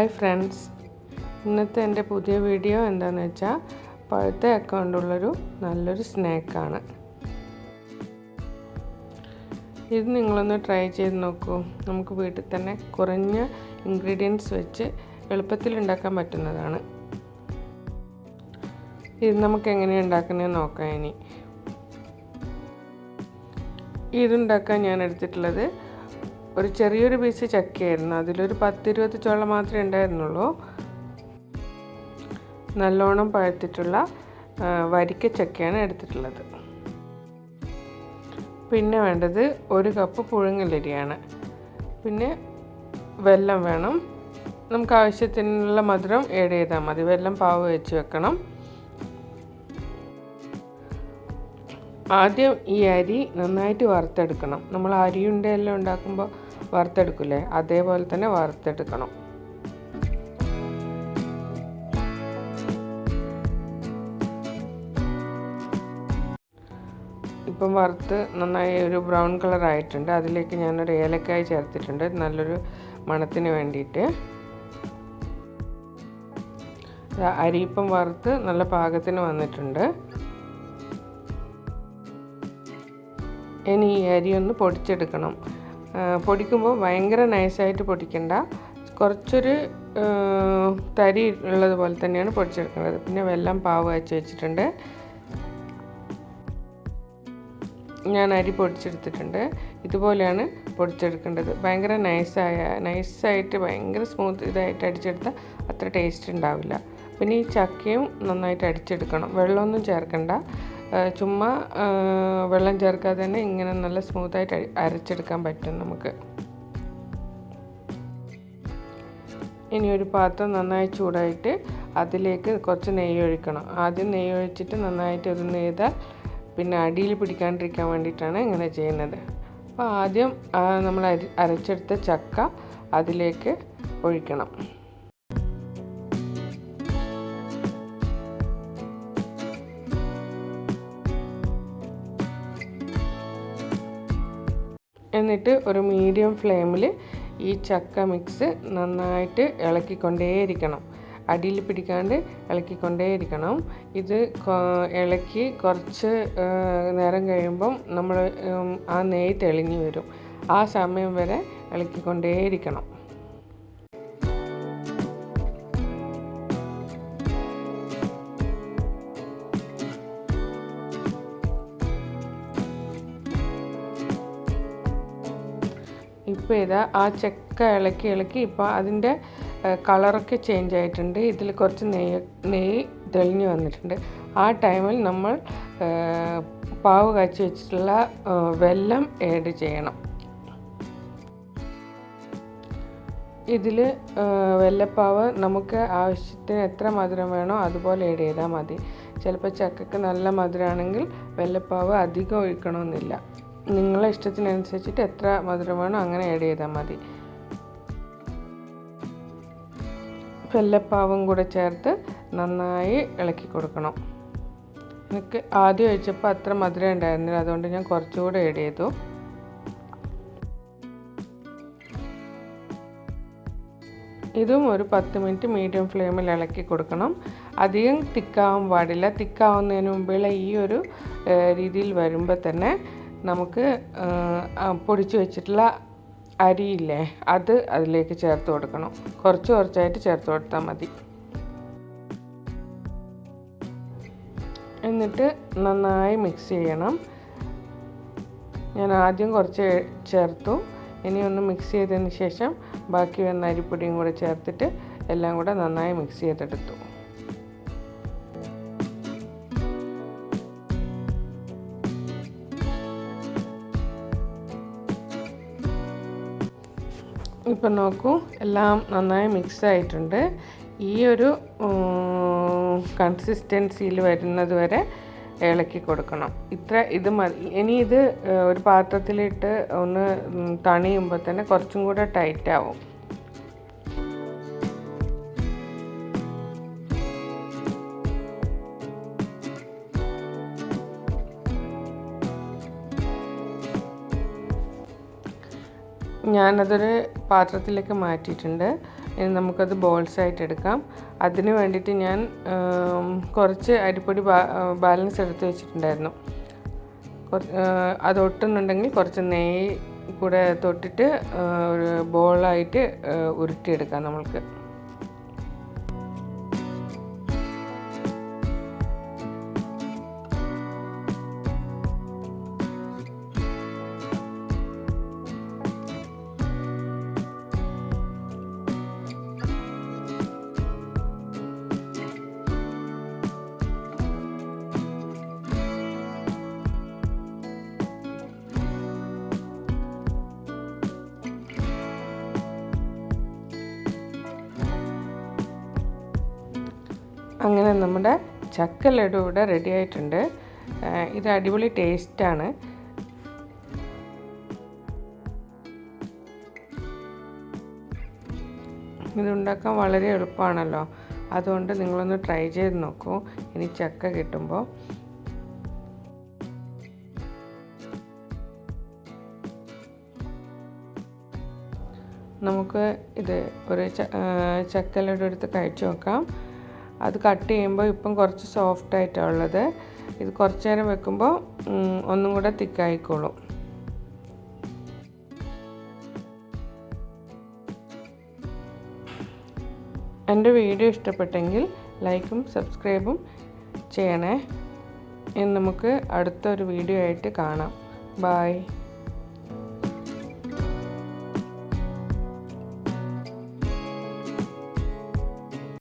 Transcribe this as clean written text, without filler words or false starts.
Hi friends, ഇന്നത്തെ എൻ്റെ പുതിയ വീഡിയോ എന്താണെന്ന് വെച്ചാൽ പഴുത്ത അക്കൗണ്ടുള്ളൊരു നല്ലൊരു സ്നാക്കാണ്. ഇത് നിങ്ങളൊന്ന് ട്രൈ ചെയ്ത് നോക്കൂ. നമുക്ക് വീട്ടിൽ തന്നെ കുറഞ്ഞ ഇൻഗ്രീഡിയൻസ് വെച്ച് എളുപ്പത്തിൽ ഉണ്ടാക്കാൻ പറ്റുന്നതാണ്. ഇത് നമുക്ക് എങ്ങനെയാണ് ഉണ്ടാക്കുന്നതെന്ന് നോക്കാം. ഇനി ഇതുണ്ടാക്കാൻ ഞാൻ എടുത്തിട്ടുള്ളത് ഒരു ചെറിയൊരു പീസ് ചക്കയായിരുന്നു. അതിലൊരു 10-20 ചോള മാത്രമേ ഉണ്ടായിരുന്നുള്ളൂ. നല്ലോണം പഴുത്തിട്ടുള്ള വരിക്ക ചക്കയാണ് എടുത്തിട്ടുള്ളത്. പിന്നെ വേണ്ടത് 1 കപ്പ് പുഴുങ്ങലരിയാണ്. പിന്നെ വെല്ലം വേണം. നമുക്ക് ആവശ്യത്തിനുള്ള മധുരം ആഡ് ചെയ്താൽ മതി. വെല്ലം പാവ് വെച്ച് വെക്കണം. ആദ്യം ഈ അരി നന്നായിട്ട് വറുത്തെടുക്കണം. നമ്മൾ അരിയുണ്ടെല്ലാം ഉണ്ടാക്കുമ്പോൾ വറുത്തെടുക്കില്ലേ, അതേപോലെ തന്നെ വറുത്തെടുക്കണം. ഇപ്പം വറുത്ത് നന്നായി ഒരു ബ്രൗൺ കളർ ആയിട്ടുണ്ട്. അതിലേക്ക് ഞാനൊരു ഏലക്കായ ചേർത്തിട്ടുണ്ട്, നല്ലൊരു മണത്തിന് വേണ്ടിയിട്ട്. അരി ഇപ്പം വറുത്ത് നല്ല പാകത്തിന് വന്നിട്ടുണ്ട്. ഇനി ഈ അരി ഒന്ന് പൊടിച്ചെടുക്കണം. പൊടിക്കുമ്പോൾ ഭയങ്കര നൈസായിട്ട് പൊടിക്കണ്ട, കുറച്ചൊരു തരി ഉള്ളതുപോലെ തന്നെയാണ് പൊടിച്ചെടുക്കേണ്ടത്. പിന്നെ വെല്ലം പാവ് വെച്ച് വെച്ചിട്ടുണ്ട്. ഞാൻ അരി പൊടിച്ചെടുത്തിട്ടുണ്ട്. ഇതുപോലെയാണ് പൊടിച്ചെടുക്കേണ്ടത്. ഭയങ്കര നൈസായിട്ട് ഭയങ്കര സ്മൂത്ത് ഇതായിട്ട് അടിച്ചെടുത്താൽ അത്ര ടേസ്റ്റ് ഉണ്ടാവില്ല. പിന്നെ ഈ ചക്കയും നന്നായിട്ട് അടിച്ചെടുക്കണം. വെള്ളമൊന്നും ചേർക്കണ്ട, ചുമ്മാ വെള്ളം ചേർക്കാതെ തന്നെ ഇങ്ങനെ നല്ല സ്മൂത്തായിട്ട് അരച്ചെടുക്കാൻ പറ്റും നമുക്ക്. ഇനി ഒരു പാത്രം നന്നായി ചൂടായിട്ട് അതിലേക്ക് കുറച്ച് നെയ്യ് ഒഴിക്കണം. ആദ്യം നെയ്യ് ഒഴിച്ചിട്ട് നന്നായിട്ട് അത് നെയ്താൽ പിന്നെ അടിയിൽ പിടിക്കാണ്ടിരിക്കാൻ വേണ്ടിയിട്ടാണ് ഇങ്ങനെ ചെയ്യുന്നത്. അപ്പോൾ ആദ്യം നമ്മൾ അരച്ചെടുത്ത ചക്ക അതിലേക്ക് ഒഴിക്കണം. എന്നിട്ട് ഒരു മീഡിയം ഫ്ലെയിമിൽ ഈ ചക്ക മിക്സ് നന്നായിട്ട് ഇളക്കിക്കൊണ്ടേയിരിക്കണം. അടിയിൽ പിടിക്കാണ്ട് ഇളക്കിക്കൊണ്ടേയിരിക്കണം. ഇത് ഇളക്കി കുറച്ച് നേരം കഴിയുമ്പം നമ്മൾ ആ നെയ്യ് തെളിഞ്ഞു വരും. ആ സമയം വരെ ഇളക്കിക്കൊണ്ടേയിരിക്കണം. ഇപ്പോൾ ഇതാ ആ ചക്ക ഇളക്കി ഇപ്പോൾ അതിൻ്റെ കളറൊക്കെ ചേഞ്ച് ആയിട്ടുണ്ട്. ഇതിൽ കുറച്ച് നെയ്യ് തെളിഞ്ഞു വന്നിട്ടുണ്ട്. ആ ടൈമിൽ നമ്മൾ പാവ് കാച്ചി വെച്ചിട്ടുള്ള വെല്ലം ആഡ് ചെയ്യണം. ഇതിൽ വെല്ലപ്പാവ് നമുക്ക് ആവശ്യത്തിന് എത്ര മധുരം വേണോ അതുപോലെ ആഡ് ചെയ്താൽ മതി. ചിലപ്പോൾ ചക്കയ്ക്ക് നല്ല മധുരമാണെങ്കിൽ വെല്ലപ്പാവ് അധികം ഒഴിക്കണമെന്നില്ല. നിങ്ങളെ ഇഷ്ടത്തിനനുസരിച്ചിട്ട് എത്ര മധുരം വേണോ അങ്ങനെ ആഡ് ചെയ്താൽ മതി. വെല്ലപ്പാവും കൂടെ ചേർത്ത് നന്നായി ഇളക്കി കൊടുക്കണം. എനിക്ക് ആദ്യം ഒഴിച്ചപ്പോൾ അത്ര മധുരം ഉണ്ടായിരുന്നില്ല, അതുകൊണ്ട് ഞാൻ കുറച്ചുകൂടെ ആഡ് ചെയ്തു. ഇതും ഒരു 10 മിനിറ്റ് മീഡിയം ഫ്ലെയിമിൽ ഇളക്കി കൊടുക്കണം. അധികം തിക്കാവാൻ പാടില്ല. തിക്കാവുന്നതിന് മുമ്പുള്ള ഈ ഒരു രീതിയിൽ വരുമ്പോൾ തന്നെ നമുക്ക് പൊടിച്ചു വെച്ചിട്ടുള്ള അരിയില്ലേ, അത് അതിലേക്ക് ചേർത്ത് കൊടുക്കണം. കുറച്ചായിട്ട് ചേർത്ത് കൊടുത്താൽ മതി. എന്നിട്ട് നന്നായി മിക്സ് ചെയ്യണം. ഞാൻ ആദ്യം കുറച്ച് ചേർത്തു. ഇനി ഒന്ന് മിക്സ് ചെയ്തതിന് ശേഷം ബാക്കി വന്ന അരിപ്പൊടിയും കൂടെ ചേർത്തിട്ട് എല്ലാം കൂടെ നന്നായി മിക്സ് ചെയ്തെടുത്തു. ഇപ്പം നോക്കൂ, എല്ലാം നന്നായി മിക്സ് ആയിട്ടുണ്ട്. ഈ ഒരു കൺസിസ്റ്റൻസിയിൽ വരുന്നത് വരെ ഇളക്കി കൊടുക്കണം. ഇത് മതി. ഇനി ഇത് ഒരു പാത്രത്തിലിട്ട് ഒന്ന് തണിയുമ്പോൾ തന്നെ കുറച്ചും കൂടെ ടൈറ്റ് ആവും. ഞാനതൊരു പാത്രത്തിലേക്ക് മാറ്റിയിട്ടുണ്ട്. ഇനി നമുക്കത് ബോൾസ് ആയിട്ട് എടുക്കാം. അതിന് വേണ്ടിയിട്ട് ഞാൻ കുറച്ച് അരിപ്പൊടി ബാലൻസ് എടുത്ത് വെച്ചിട്ടുണ്ടായിരുന്നു. അത് ഒട്ടുന്നുണ്ടെങ്കിൽ കുറച്ച് നെയ്യ് കൂടെ തൊട്ടിട്ട് ഒരു ബോളായിട്ട് ഉരുട്ടിയെടുക്കാം നമ്മൾക്ക്. അങ്ങനെ നമ്മുടെ ചക്ക ലഡു ഇവിടെ റെഡി ആയിട്ടുണ്ട്. ഇത് അടിപൊളി ടേസ്റ്റാണ്. ഇതുണ്ടാക്കാൻ വളരെ എളുപ്പമാണല്ലോ. അതുകൊണ്ട് നിങ്ങളൊന്ന് ട്രൈ ചെയ്ത് നോക്കൂ ഇനി ചക്ക കിട്ടുമ്പോൾ. നമുക്ക് ഇത് ഒരു ചക്ക ലഡു എടുത്ത് കഴിച്ചു നോക്കാം. അത് കട്ട് ചെയ്യുമ്പോൾ ഇപ്പം കുറച്ച് സോഫ്റ്റ് ആയിട്ടാണ് ഉള്ളത്. ഇത് കുറച്ച് നേരം വെക്കുമ്പോൾ ഒന്നും കൂടെ തിക്കായിക്കോളും. എൻ്റെ വീഡിയോ ഇഷ്ടപ്പെട്ടെങ്കിൽ ലൈക്കും സബ്സ്ക്രൈബും ചെയ്യണേ. ഇനി നമുക്ക് അടുത്തൊരു വീഡിയോ ആയിട്ട് കാണാം. ബൈ.